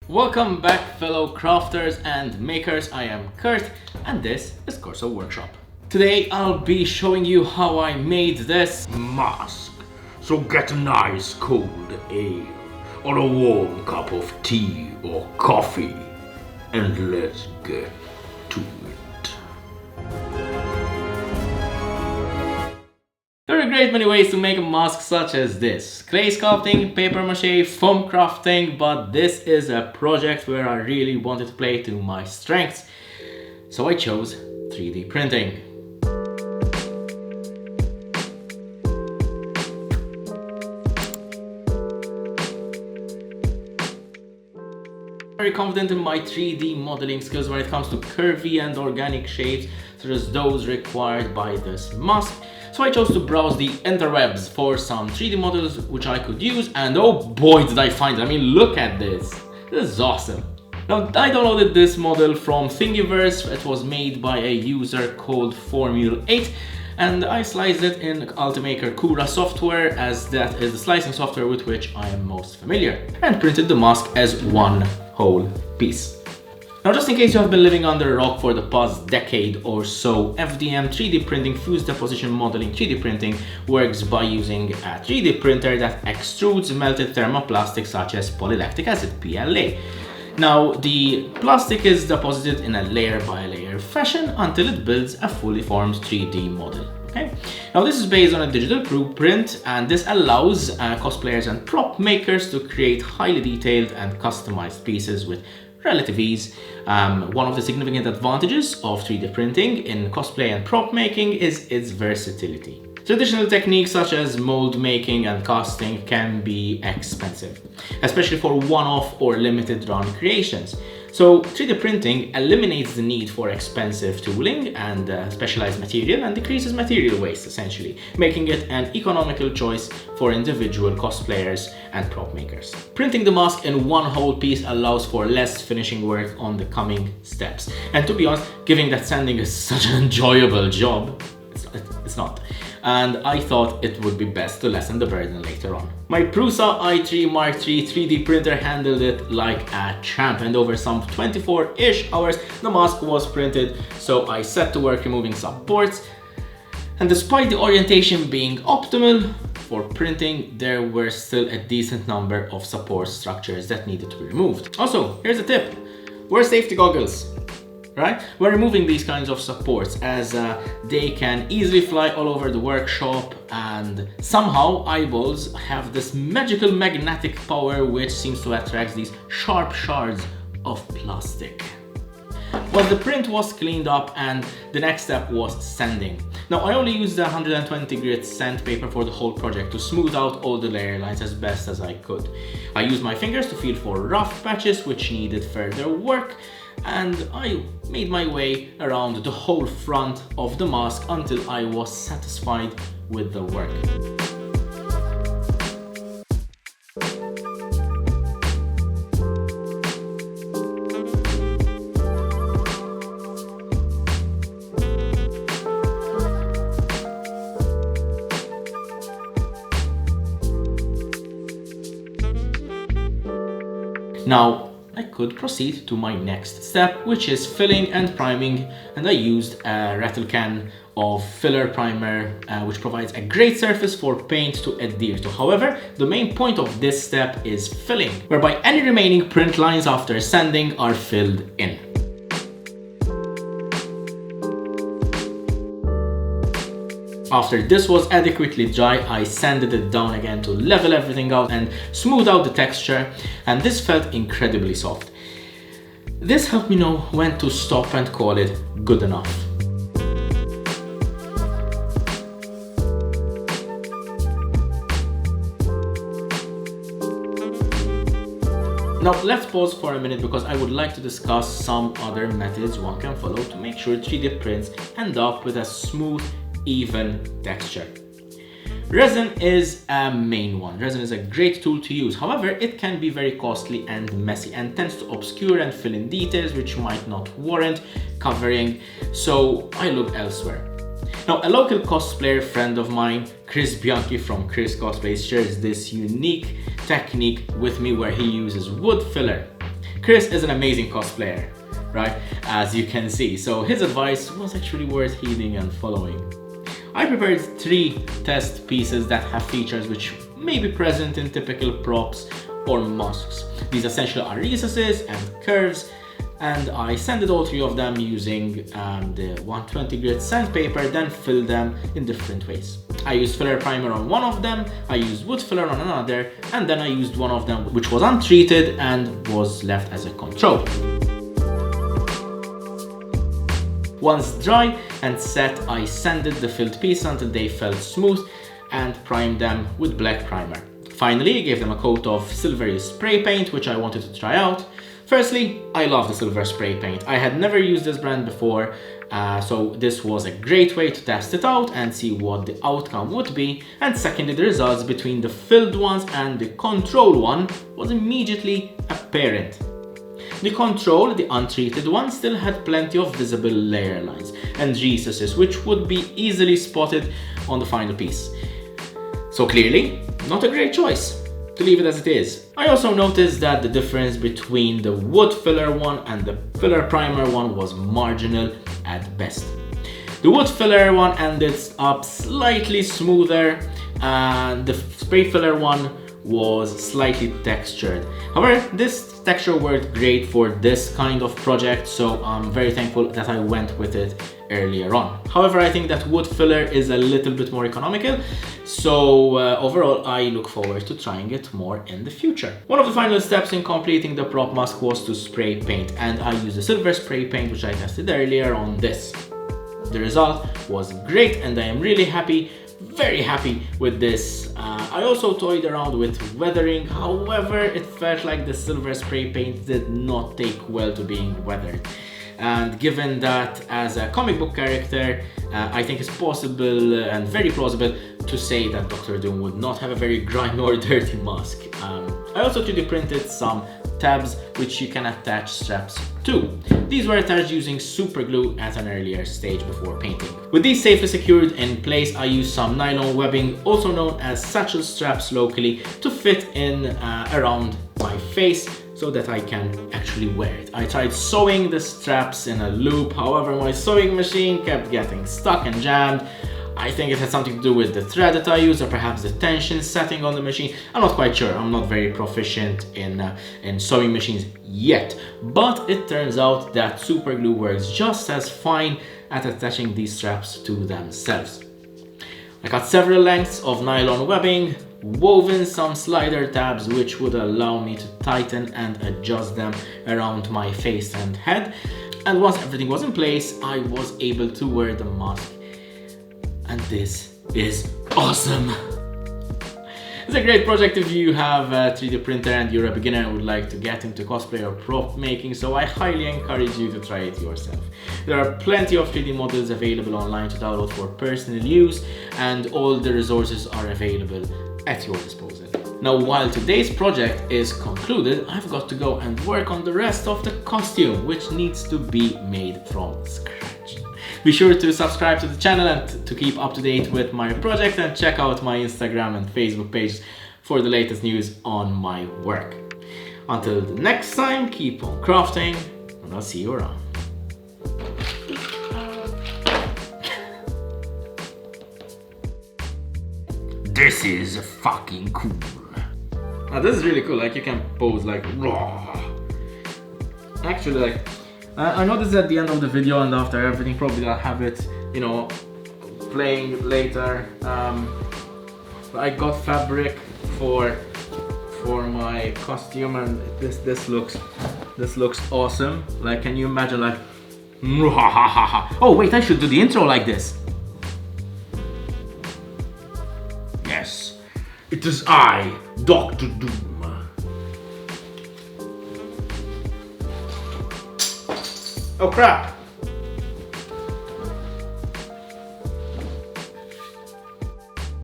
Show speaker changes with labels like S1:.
S1: Welcome back, fellow crafters and makers. I am Kurt and this is Corso Workshop. Today I'll be showing you how I made this
S2: mask. So get a nice cold ale or a warm cup of tea or coffee and let's get to it.
S1: There are a great many ways to make a mask such as this. Clay sculpting, paper mache, foam crafting, but this is a project where I really wanted to play to my strengths. So I chose 3D printing. Very confident in my 3D modeling skills when it comes to curvy and organic shapes such as those required by this mask. So I chose to browse the interwebs for some 3D models which I could use, and oh boy did I find it. I mean, look at this. This is awesome. Now, I downloaded this model from Thingiverse. It was made by a user called Formule8, and I sliced it in Ultimaker Cura software, as that is the slicing software with which I am most familiar, and printed the mask as one whole piece. Now, just in case you have been living under a rock for the past decade or so, FDM 3D printing, fused deposition modeling 3D printing, works by using a 3D printer that extrudes melted thermoplastic such as polylactic acid, PLA. Now, the plastic is deposited in a layer by layer fashion until it builds a fully formed 3D model. Okay. Now, this is based on a digital blueprint, and this allows cosplayers and prop makers to create highly detailed and customized pieces with relative ease. One of the significant advantages of 3D printing in cosplay and prop making is its versatility. Traditional techniques such as mold making and casting can be expensive, especially for one-off or limited run creations. So 3D printing eliminates the need for expensive tooling and specialized material, and decreases material waste, essentially, making it an economical choice for individual cosplayers and prop makers. Printing the mask in one whole piece allows for less finishing work on the coming steps. And to be honest, given that sanding is such an enjoyable job, it's not. And I thought it would be best to lessen the burden later on. My Prusa i3 Mark III 3D printer handled it like a champ, and over some 24-ish hours the mask was printed, so I set to work removing supports. And despite the orientation being optimal for printing, there were still a decent number of support structures that needed to be removed. Also, here's a tip. Wear safety goggles. Right? We're removing these kinds of supports as they can easily fly all over the workshop, and somehow eyeballs have this magical magnetic power which seems to attract these sharp shards of plastic. But the print was cleaned up and the next step was sanding. Now, I only used the 120 grit sandpaper for the whole project to smooth out all the layer lines as best as I could. I used my fingers to feel for rough patches which needed further work, and I made my way around the whole front of the mask until I was satisfied with the work. Now, I could proceed to my next step, which is filling and priming, and I used a rattle can of filler primer, which provides a great surface for paint to adhere to. However, the main point of this step is filling, whereby any remaining print lines after sanding are filled in. After this was adequately dry, I sanded it down again to level everything out and smooth out the texture, and this felt incredibly soft. This helped me know when to stop and call it good enough. Now, let's pause for a minute because I would like to discuss some other methods one can follow to make sure 3D prints end up with a smooth, even texture. Resin is a main one. Resin is a great tool to use. However, it can be very costly and messy and tends to obscure and fill in details which might not warrant covering, so I looked elsewhere. Now, a local cosplayer friend of mine, Chris Bianchi from Chris Cosplay, shares this unique technique with me where he uses wood filler. Chris is an amazing cosplayer, right? As you can see, so his advice was actually worth heeding and following. I prepared 3 test pieces that have features which may be present in typical props or masks. These essentially are recesses and curves, and I sanded all 3 of them using the 120 grit sandpaper, then filled them in different ways. I used filler primer on one of them, I used wood filler on another, and then I used one of them which was untreated and was left as a control. Once dry and set, I sanded the filled piece until they felt smooth and primed them with black primer. Finally, I gave them a coat of silvery spray paint, which I wanted to try out. Firstly, I love the silver spray paint. I had never used this brand before, so this was a great way to test it out and see what the outcome would be. And secondly, the results between the filled ones and the control one was immediately apparent. The control, the untreated one, still had plenty of visible layer lines and recesses which would be easily spotted on the final piece. So clearly, not a great choice to leave it as it is. I also noticed that the difference between the wood filler one and the filler primer one was marginal at best. The wood filler one ended up slightly smoother and the spray filler one was slightly textured. However, this texture worked great for this kind of project, so I'm very thankful that I went with it earlier on. However, I think that wood filler is a little bit more economical, so overall I look forward to trying it more in the future. One of the final steps in completing the prop mask was to spray paint, and I used the silver spray paint which I tested earlier on this. The result was great and I am really happy, very happy with this. I also toyed around with weathering, however it felt like the silver spray paint did not take well to being weathered. And given that as a comic book character, I think it's possible and very plausible to say that Dr. Doom would not have a very grimy or dirty mask. I also 3D printed some tabs which you can attach straps to. These were attached using super glue at an earlier stage before painting. With these safely secured in place, I used some nylon webbing, also known as satchel straps locally, to fit in around my face so that I can actually wear it. I tried sewing the straps in a loop, however my sewing machine kept getting stuck and jammed. I think it had something to do with the thread that I used, or perhaps the tension setting on the machine. I'm not quite sure. I'm not very proficient in sewing machines yet, but it turns out that super glue works just as fine at attaching these straps to themselves. I cut several lengths of nylon webbing, woven some slider tabs which would allow me to tighten and adjust them around my face and head. And once everything was in place, I was able to wear the mask. And this is awesome! It's a great project if you have a 3D printer and you're a beginner and would like to get into cosplay or prop making, so I highly encourage you to try it yourself. There are plenty of 3D models available online to download for personal use, and all the resources are available at your disposal. Now, while today's project is concluded, I've got to go and work on the rest of the costume, which needs to be made from scratch. Be sure to subscribe to the channel and to keep up to date with my project, and check out my Instagram and Facebook page for the latest news on my work. Until the next time, keep on crafting, and I'll see you around.
S2: This is fucking cool.
S1: Now this is really cool, like you can pose like raw. Actually, like I know this is at the end of the video, and after everything probably I'll have it, you know, playing later. I got fabric for my costume, and this looks awesome. Like, can you imagine, like oh wait, I should do the intro like this.
S2: Yes, it is I, Dr. Doom.
S1: Oh crap!